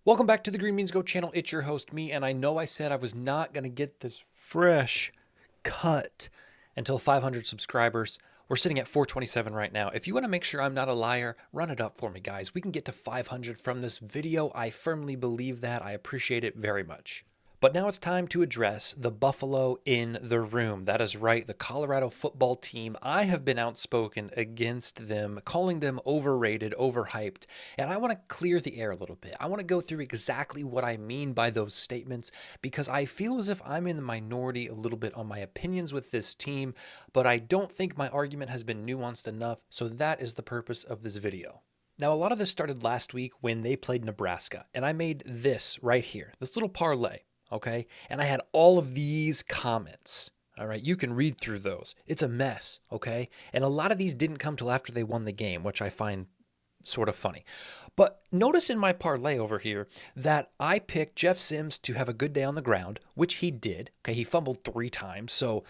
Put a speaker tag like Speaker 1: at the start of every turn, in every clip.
Speaker 1: Welcome back to the Green Beans Go channel. It's your host, me, and I know I said I was not going to get this fresh cut until 500 subscribers. We're sitting at 427 right now. If you want to make sure I'm not a liar, run it up for me, guys. We can get to 500 from this video. I firmly believe that. I appreciate it very much. But now it's time to address the Buffalo in the room. That is right, the Colorado football team. I have been outspoken against them, calling them overrated, overhyped, and I want to clear the air a little bit. I want to go through exactly what I mean by those statements because I feel as if I'm in the minority a little bit on my opinions with this team, but I don't think my argument has been nuanced enough, so that is the purpose of this video. Now, a lot of this started last week when they played Nebraska, and I made this right here, this little parlay. Okay. And I had all of these comments. All right. You can read through those. It's a mess. Okay. And a lot of these didn't come till after they won the game, which I find sort of funny. But notice in my parlay over here that I picked Jeff Sims to have a good day on the ground, which he did. Okay. He fumbled 3 times. So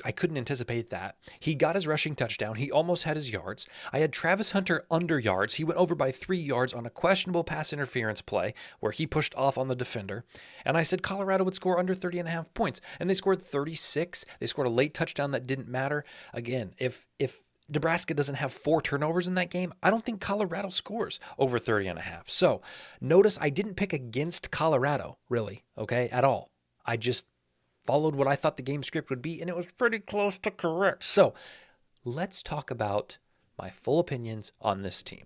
Speaker 1: I couldn't anticipate that. He got his rushing touchdown. He almost had his yards. I had Travis Hunter under yards. He went over by 3 yards on a questionable pass interference play where he pushed off on the defender. And I said Colorado would score under 30.5 points. And they scored 36. They scored a late touchdown that didn't matter. Again, if Nebraska doesn't have 4 turnovers in that game, I don't think Colorado scores over 30.5. So notice I didn't pick against Colorado, really, okay, at all. I just followed what I thought the game script would be, and it was pretty close to correct. So let's talk about my full opinions on this team.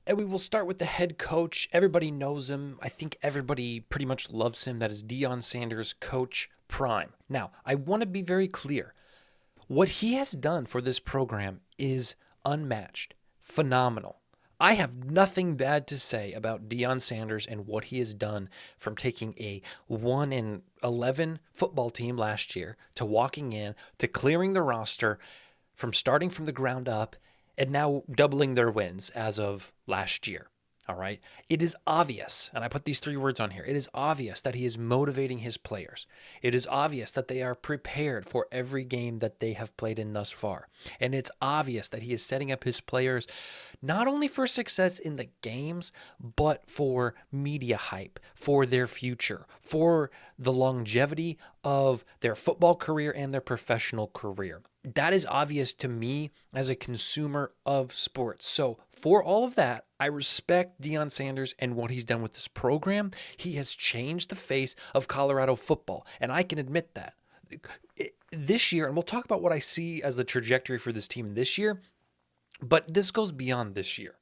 Speaker 1: And we will start with the head coach. Everybody knows him. I think everybody pretty much loves him. That is Deion Sanders, Coach Prime. Now, I want to be very clear. What he has done for this program is unmatched, phenomenal. I have nothing bad to say about Deion Sanders and what he has done from taking a 1-11 football team last year to walking in to clearing the roster from starting from the ground up and now doubling their wins as of last year. All right. It is obvious, and I put these 3 words on here. It is obvious that he is motivating his players. It is obvious that they are prepared for every game that they have played in thus far. And it's obvious that he is setting up his players not only for success in the games, but for media hype, for their future, for the longevity of their football career and their professional career. That is obvious to me as a consumer of sports. So for all of that, I respect Deion Sanders and what he's done with this program. He has changed the face of Colorado football, and I can admit that. This year, and we'll talk about what I see as the trajectory for this team this year, but this goes beyond this year.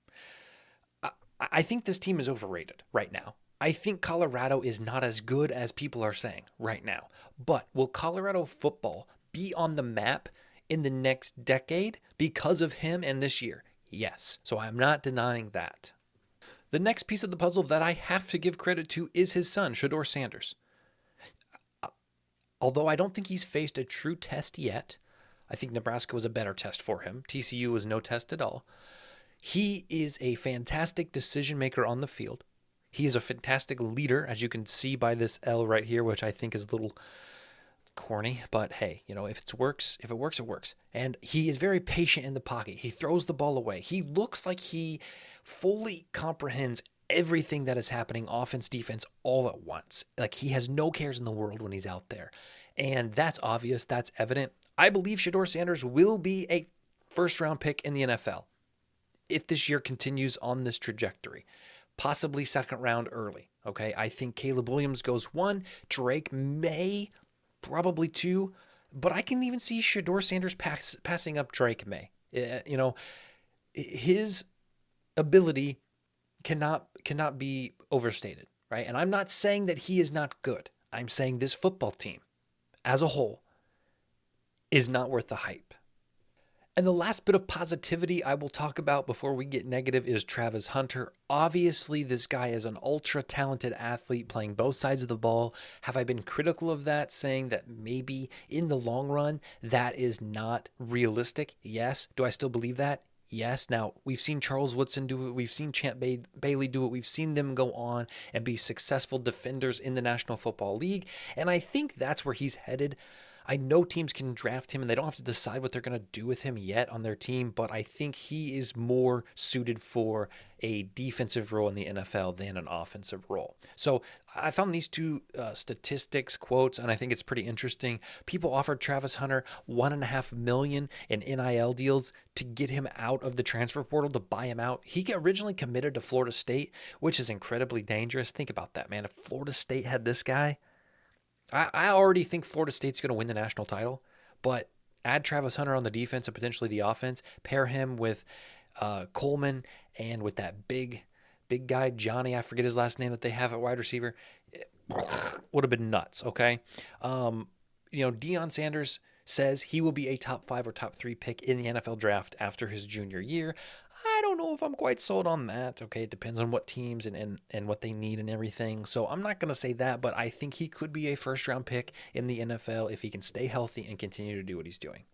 Speaker 1: I think this team is overrated right now. I think Colorado is not as good as people are saying right now. But will Colorado football be on the map in the next decade because of him and this year? Yes. So I'm not denying that. The next piece of the puzzle that I have to give credit to is his son, Shedeur Sanders. Although I don't think he's faced a true test yet, I think Nebraska was a better test for him. TCU was no test at all. He is a fantastic decision maker on the field. He is a fantastic leader, as you can see by this L right here, which I think is a little corny, but hey, if it works, it works. And he is very patient in the pocket. He throws the ball away. He looks like he fully comprehends everything that is happening, offense, defense, all at once. Like he has no cares in the world when he's out there. And that's obvious. That's evident. I believe Shedeur Sanders will be a first-round pick in the NFL if this year continues on this trajectory. Possibly second round early. Okay. I think Caleb Williams goes 1. Drake may, probably 2. But I can even see Shedeur Sanders passing up Drake May. His ability cannot be overstated, right? And I'm not saying that he is not good. I'm saying this football team as a whole is not worth the hype. And the last bit of positivity I will talk about before we get negative is Travis Hunter. Obviously, this guy is an ultra-talented athlete playing both sides of the ball. Have I been critical of that, saying that maybe in the long run that is not realistic? Yes. Do I still believe that? Yes. Now, we've seen Charles Woodson do it. We've seen Champ Bailey do it. We've seen them go on and be successful defenders in the National Football League. And I think that's where he's headed. I know teams can draft him and they don't have to decide what they're going to do with him yet on their team, but I think he is more suited for a defensive role in the NFL than an offensive role. So I found these two statistics quotes, and I think it's pretty interesting. People offered Travis Hunter $1.5 million in NIL deals to get him out of the transfer portal, to buy him out. He originally committed to Florida State, which is incredibly dangerous. Think about that, man. If Florida State had this guy, I already think Florida State's going to win the national title, but add Travis Hunter on the defense and potentially the offense, pair him with Coleman and with that big guy, Johnny, I forget his last name, that they have at wide receiver, would have been nuts, okay? Deion Sanders says he will be a top 5 or top 3 pick in the NFL draft after his junior year. I don't know if I'm quite sold on that. Okay, it depends on what teams and what they need and everything. So I'm not going to say that, but I think he could be a first-round pick in the NFL if he can stay healthy and continue to do what he's doing.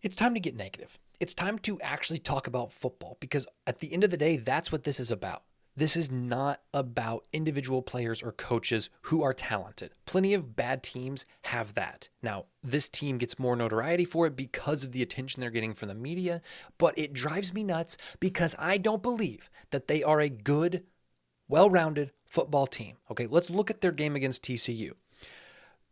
Speaker 1: It's time to get negative. It's time to actually talk about football, because at the end of the day, that's what this is about. This is not about individual players or coaches who are talented. Plenty of bad teams have that. Now, this team gets more notoriety for it because of the attention they're getting from the media, but it drives me nuts because I don't believe that they are a good, well-rounded football team. Okay, let's look at their game against TCU.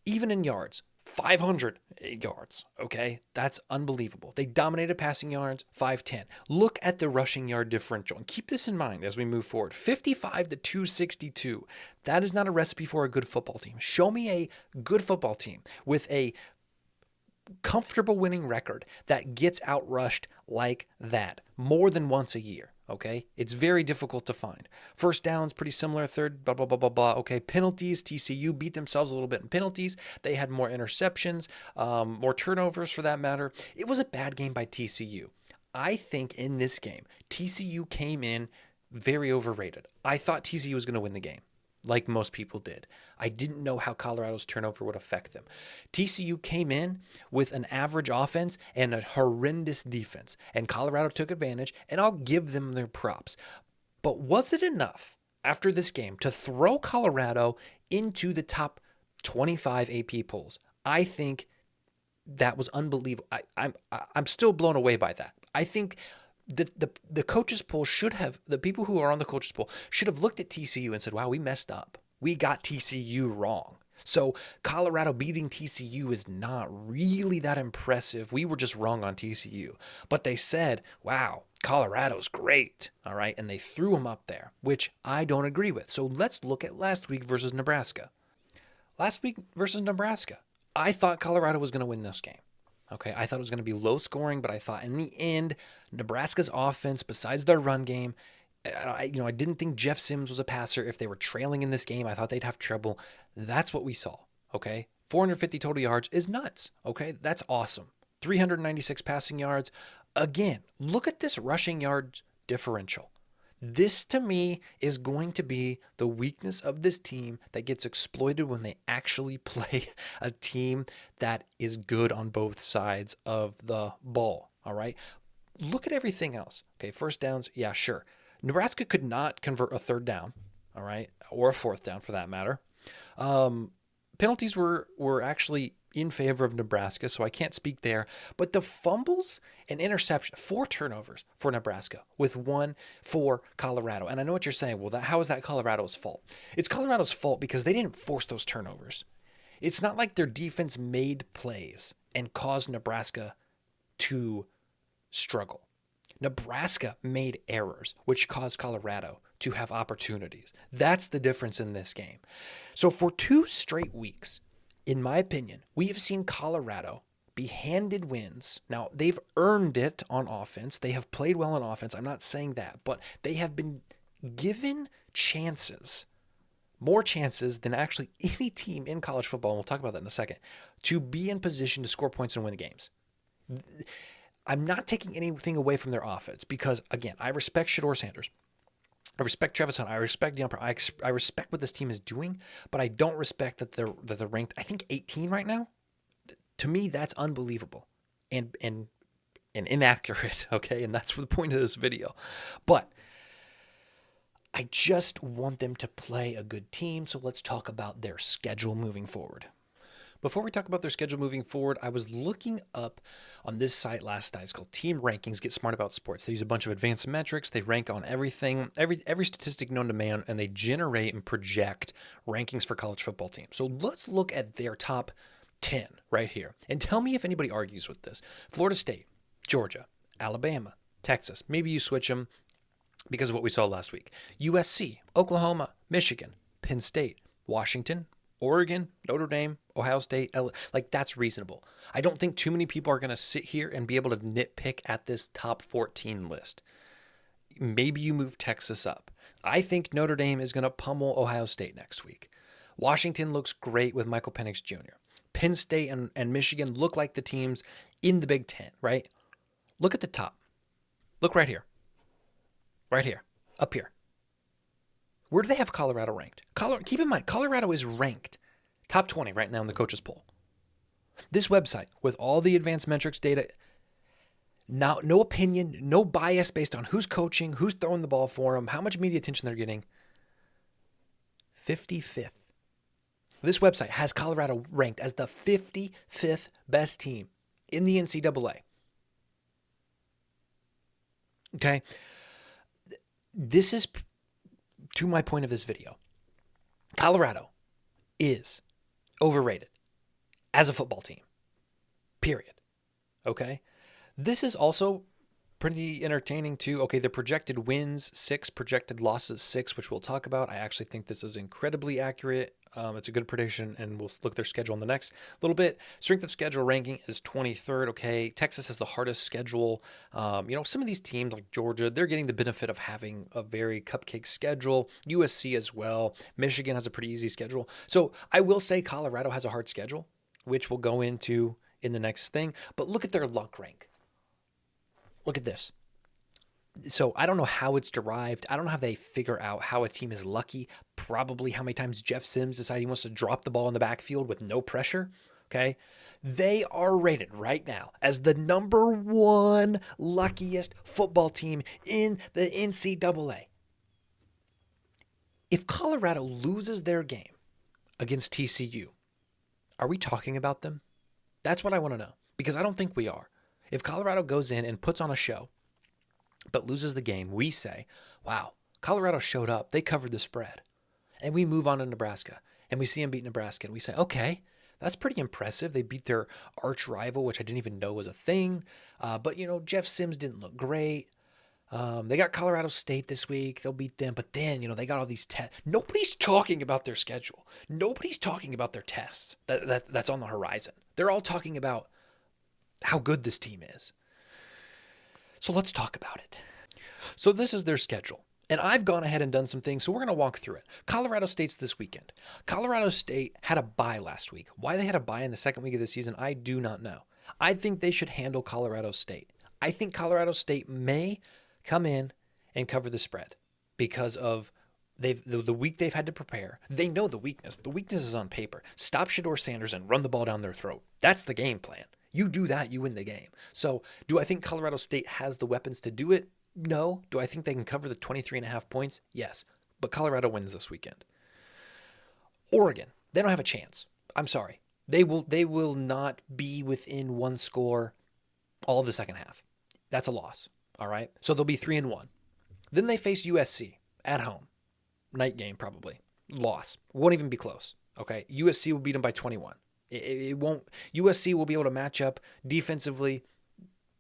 Speaker 1: Even in yards, 500 yards, okay? That's unbelievable. They dominated passing yards, 510. Look at the rushing yard differential, and keep this in mind as we move forward. 55 to 262. That is not a recipe for a good football team. Show me a good football team with a comfortable winning record that gets outrushed like that more than once a year. Okay, it's very difficult to find. First downs, pretty similar. Third, blah, blah, blah, blah, blah. Okay, penalties, TCU beat themselves a little bit in penalties. They had more interceptions, more turnovers for that matter. It was a bad game by TCU. I think in this game, TCU came in very overrated. I thought TCU was going to win the game, like most people did. I didn't know how Colorado's turnover would affect them. TCU came in with an average offense and a horrendous defense, and Colorado took advantage, and I'll give them their props. But was it enough after this game to throw Colorado into the top 25 AP polls? I think that was unbelievable. I'm still blown away by that. I think the coaches poll should have, the people who are on the coaches poll should have looked at TCU and said, wow, we messed up. We got TCU wrong. So Colorado beating TCU is not really that impressive. We were just wrong on TCU. But they said, wow, Colorado's great. All right. And they threw them up there, which I don't agree with. So let's look at last week versus Nebraska. Last week versus Nebraska, I thought Colorado was going to win this game. Okay, I thought it was going to be low scoring, but I thought in the end, Nebraska's offense, besides their run game, I didn't think Jeff Sims was a passer. If they were trailing in this game, I thought they'd have trouble. That's what we saw. Okay, 450 total yards is nuts. Okay, that's awesome. 396 passing yards. Again, look at this rushing yards differential. This, to me, is going to be the weakness of this team that gets exploited when they actually play a team that is good on both sides of the ball, all right? Look at everything else. Okay, first downs, yeah, sure. Nebraska could not convert a third down, all right, or a fourth down for that matter. Penalties were actually in favor of Nebraska, so I can't speak there. But the fumbles and interception, 4 turnovers for Nebraska with 1 for Colorado. And I know what you're saying. Well, how is that Colorado's fault? It's Colorado's fault because they didn't force those turnovers. It's not like their defense made plays and caused Nebraska to struggle. Nebraska made errors, which caused Colorado to have opportunities. That's the difference in this game. So for 2 straight weeks, in my opinion, we have seen Colorado be handed wins. Now, they've earned it on offense. They have played well on offense. I'm not saying that, but they have been given chances, more chances than actually any team in college football, and we'll talk about that in a second, to be in position to score points and win the games. I'm not taking anything away from their offense because, again, I respect Shedeur Sanders. I respect Travis Hunter. I respect Deion. I respect what this team is doing, but I don't respect that they're ranked, I think, 18 right now. To me, that's unbelievable and inaccurate, okay? And that's the point of this video. But I just want them to play a good team, so let's talk about their schedule moving forward. Before we talk about their schedule moving forward, I was looking up on this site last night. It's called Team Rankings. Get Smart About Sports. They use a bunch of advanced metrics. They rank on everything, every statistic known to man, and they generate and project rankings for college football teams. So let's look at their top 10 right here. And tell me if anybody argues with this. Florida State, Georgia, Alabama, Texas. Maybe you switch them because of what we saw last week. USC, Oklahoma, Michigan, Penn State, Washington, Oregon, Notre Dame, Ohio State, like that's reasonable. I don't think too many people are going to sit here and be able to nitpick at this top 14 list. Maybe you move Texas up. I think Notre Dame is going to pummel Ohio State next week. Washington looks great with Michael Penix Jr. Penn State and Michigan look like the teams in the Big Ten, right? Look at the top. Look right here. Right here. Up here. Where do they have Colorado ranked? Keep in mind, Colorado is ranked top 20 right now in the coaches poll. This website, with all the advanced metrics data, now no opinion, no bias based on who's coaching, who's throwing the ball for them, how much media attention they're getting. 55th. This website has Colorado ranked as the 55th best team in the NCAA. Okay? This is to my point of this video. Colorado is overrated as a football team. Period. Okay? This is also pretty entertaining too. Okay, the projected wins 6, projected losses 6, which we'll talk about. I actually think this is incredibly accurate. It's a good prediction, and we'll look at their schedule in the next little bit. Strength of schedule ranking is 23rd. Okay, Texas has the hardest schedule. Some of these teams like Georgia, they're getting the benefit of having a very cupcake schedule. USC as well. Michigan has a pretty easy schedule. So I will say Colorado has a hard schedule, which we'll go into in the next thing. But look at their luck rank. Look at this. So I don't know how it's derived. I don't know how they figure out how a team is lucky. Probably how many times Jeff Sims decided he wants to drop the ball in the backfield with no pressure. Okay. They are rated right now as the number 1 luckiest football team in the NCAA. If Colorado loses their game against TCU, are we talking about them? That's what I want to know, because I don't think we are. If Colorado goes in and puts on a show, but loses the game, we say, wow, Colorado showed up. They covered the spread. And we move on to Nebraska, and we see them beat Nebraska, and we say, okay, that's pretty impressive. They beat their arch rival, which I didn't even know was a thing. But Jeff Sims didn't look great. They got Colorado State this week. They'll beat them. But then, they got all these tests. Nobody's talking about their schedule. Nobody's talking about their tests that's on the horizon. They're all talking about how good this team is. So let's talk about it. So this is their schedule. And I've gone ahead and done some things, so we're going to walk through it. Colorado State's this weekend. Colorado State had a bye last week. Why they had a bye in the second week of the season, I do not know. I think they should handle Colorado State. I think Colorado State may come in and cover the spread because of the week they've had to prepare. They know the weakness. The weakness is on paper. Stop Shedeur Sanders and run the ball down their throat. That's the game plan. You do that, you win the game. So do I think Colorado State has the weapons to do it? No. Do I think they can cover the 23.5 points? Yes. But Colorado wins this weekend. Oregon, they don't have a chance. I'm sorry. They will not be within 1 score all of the second half. That's a loss. All right. So they'll be 3-1. Then they face USC at home. Night game, probably. Loss. Won't even be close. Okay. USC will beat them by 21. It won't. USC will be able to match up defensively.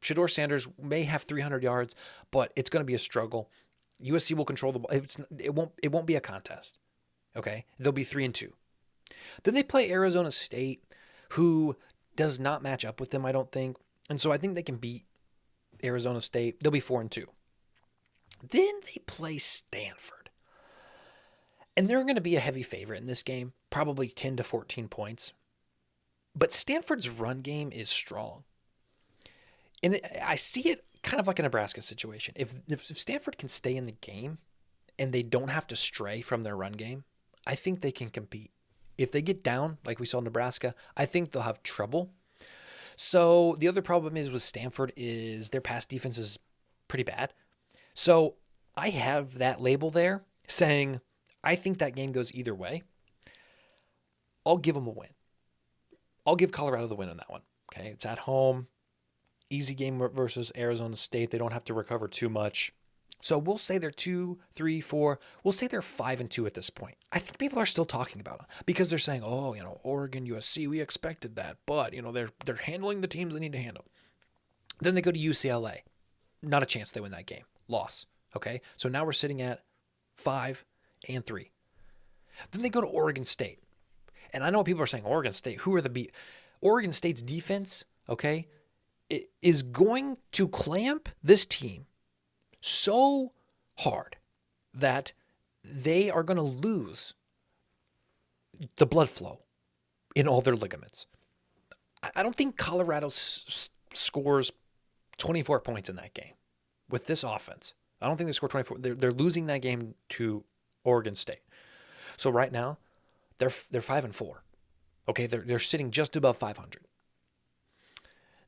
Speaker 1: Shedeur Sanders may have 300 yards, but it's going to be a struggle. USC will control the ball. It won't be a contest. Okay, they'll be 3-2. Then they play Arizona State, who does not match up with them, I don't think, and so I think they can beat Arizona State. They'll be 4-2. Then they play Stanford, and they're going to be a heavy favorite in this game, probably 10 to 14 points. But Stanford's run game is strong. And I see it kind of like a Nebraska situation. If Stanford can stay in the game and they don't have to stray from their run game, I think they can compete. If they get down, like we saw in Nebraska, I think they'll have trouble. So the other problem is with Stanford is their pass defense is pretty bad. So I have that label there saying I think that game goes either way. I'll give them a win. I'll give Colorado the win on that one. Okay, it's at home. Easy game versus Arizona State. They don't have to recover too much. So we'll say they're 2, 3, 4. We'll say they're 5-2 at this point. I think people are still talking about them because they're saying, "Oh, Oregon, USC, we expected that, but they're handling the teams they need to handle." Then they go to UCLA. Not a chance they win that game. Loss. Okay, so now we're sitting at 5-3. Then they go to Oregon State, and I know people are saying Oregon State. Who are the beat? Oregon State's defense, okay, is going to clamp this team so hard that they are going to lose the blood flow in all their ligaments. I don't think Colorado scores 24 points in that game with this offense. I don't think they score 24. They're losing that game to Oregon State. So right now, they're 5-4. Okay, they're sitting just above 500.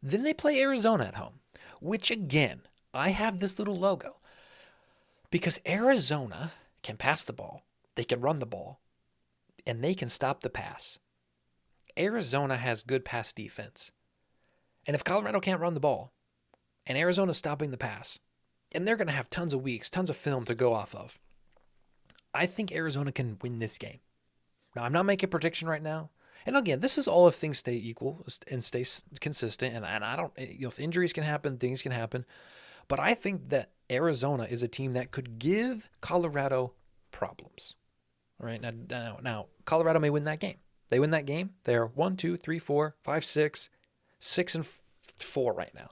Speaker 1: Then they play Arizona at home, which again, I have this little logo because Arizona can pass the ball, they can run the ball, and they can stop the pass. Arizona has good pass defense. And if Colorado can't run the ball and Arizona's stopping the pass, and they're going to have tons of weeks, tons of film to go off of, I think Arizona can win this game. Now, I'm not making a prediction right now. And again, this is all if things stay equal and stay consistent. And I don't, if injuries can happen, things can happen. But I think that Arizona is a team that could give Colorado problems. All right. Now, Colorado may win that game. They win that game. They're 1, 2, 3, 4, 5, 6, 6-4 right now.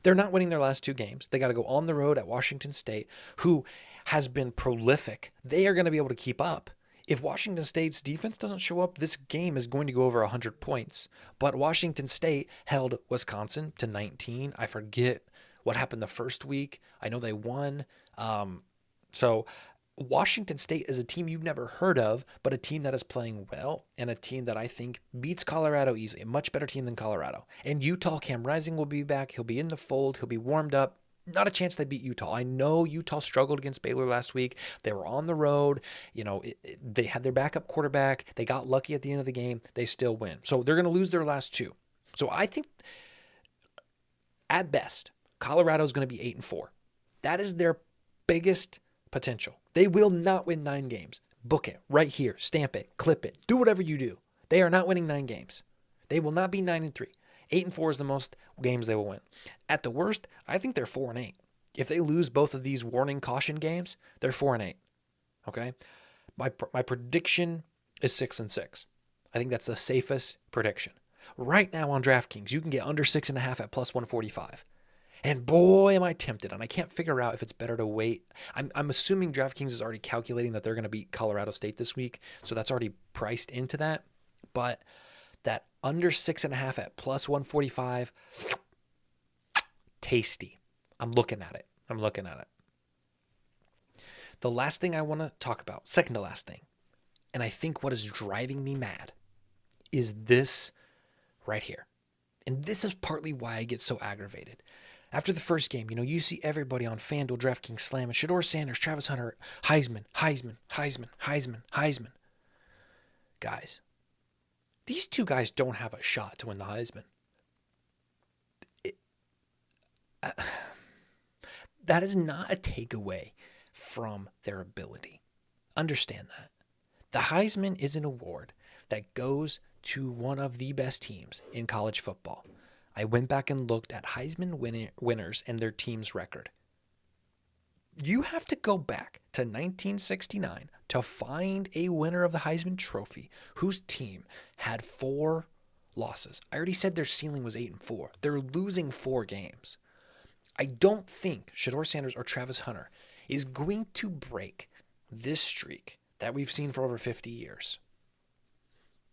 Speaker 1: They're not winning their last 2 games. They got to go on the road at Washington State, who has been prolific. They are going to be able to keep up. If Washington State's defense doesn't show up, this game is going to go over 100 points. But Washington State held Wisconsin to 19. I forget what happened the first week. I know they won. So Washington State is a team you've never heard of, but a team that is playing well and a team that I think beats Colorado easily. A much better team than Colorado. And Utah, Cam Rising will be back. He'll be in the fold. He'll be warmed up. Not a chance they beat Utah. I know Utah struggled against Baylor last week. They were on the road. They had their backup quarterback. They got lucky at the end of the game. They still win. So they're going to lose their last 2. So I think at best, Colorado's going to be 8-4. That is their biggest potential. They will not win 9 games. Book it right here. Stamp it. Clip it. Do whatever you do. They are not winning 9 games. They will not be 9-3. 8-4 is the most games they will win. At the worst, I think they're 4-8. If they lose both of these warning caution games, they're 4-8. Okay? My prediction is 6-6. I think that's the safest prediction. Right now on DraftKings, you can get under 6.5 at plus 145. And boy, am I tempted. And I can't figure out if it's better to wait. I'm assuming DraftKings is already calculating that they're going to beat Colorado State this week. So that's already priced into that. But that under 6.5 at plus 145, tasty. I'm looking at it. The last thing I want to talk about, second to last thing, and I think what is driving me mad is this right here. And this is partly why I get so aggravated. After the first game, you see everybody on FanDuel, DraftKings slamming Shedeur Sanders, Travis Hunter, Heisman. Guys, these 2 guys don't have a shot to win the Heisman. That is not a takeaway from their ability. Understand that. The Heisman is an award that goes to one of the best teams in college football. I went back and looked at Heisman winners and their team's record. You have to go back to 1969 to find a winner of the Heisman Trophy whose team had 4 losses. I already said their ceiling was 8-4. They're losing 4 games. I don't think Shedeur Sanders or Travis Hunter is going to break this streak that we've seen for over 50 years.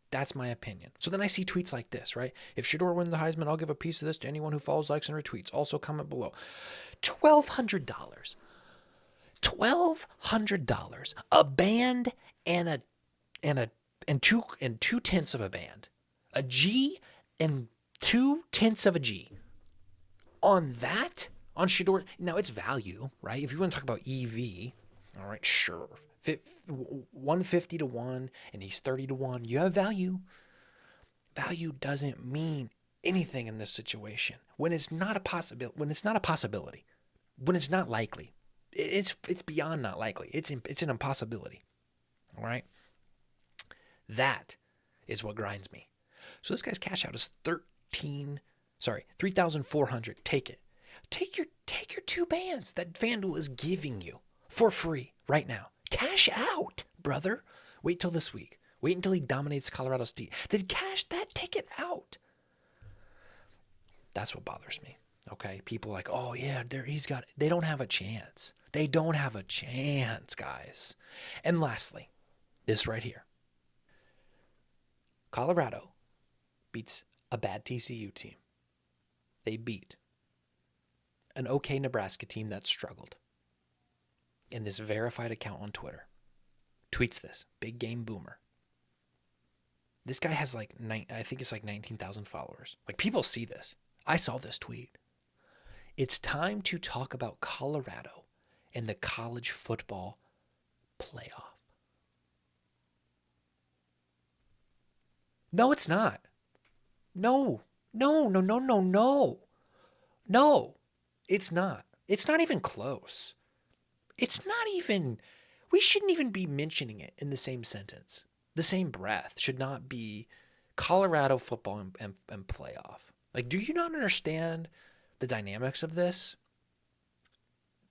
Speaker 1: That's my opinion. So then I see tweets like this, right? If Shedeur wins the Heisman, I'll give a piece of this to anyone who follows, likes, and retweets. Also comment below. $1,200. $1,200. A band and 2/10 of a band. A G and 2/10 of a G. On that, on Shedeur, now it's value, right? If you want to talk about EV, all right, sure. 150 to 1 and he's 30 to 1. You have value. value doesn't mean anything in this situation. When it's not a possibility, when it's not likely, it's beyond not likely. It's an impossibility. All right. That is what grinds me. So this guy's cash out is $3,400. Take it. Take your 2 bands that FanDuel is giving you for free right now. Cash out, brother. Wait till this week. Wait until he dominates Colorado State. Then cash that ticket out. That's what bothers me. Okay, people are like, oh yeah, they don't have a chance. They don't have a chance, guys. And lastly, this right here. Colorado beats a bad TCU team. They beat an okay Nebraska team that struggled. And this verified account on Twitter tweets this, Big Game Boomer. This guy has I think it's like 19,000 followers. Like, people see this. I saw this tweet. It's time to talk about Colorado and the college football playoff. No, it's not. No, it's not. It's not even close. We shouldn't even be mentioning it in the same sentence. The same breath should not be Colorado football and playoff. Like, do you not understand the dynamics of this?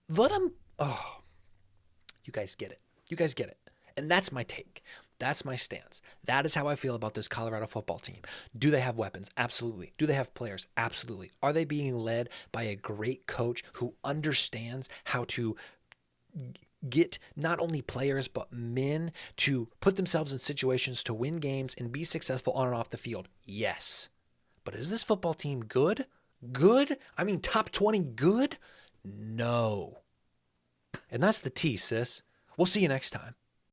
Speaker 1: Let them, you guys get it. You guys get it. And that's my take. That's my stance. That is how I feel about this Colorado football team. Do they have weapons? Absolutely. Do they have players? Absolutely. Are they being led by a great coach who understands how to get not only players but men to put themselves in situations to win games and be successful on and off the field? Yes. But is this football team good? Good? I mean, top 20 good? No. And that's the T, sis. We'll see you next time.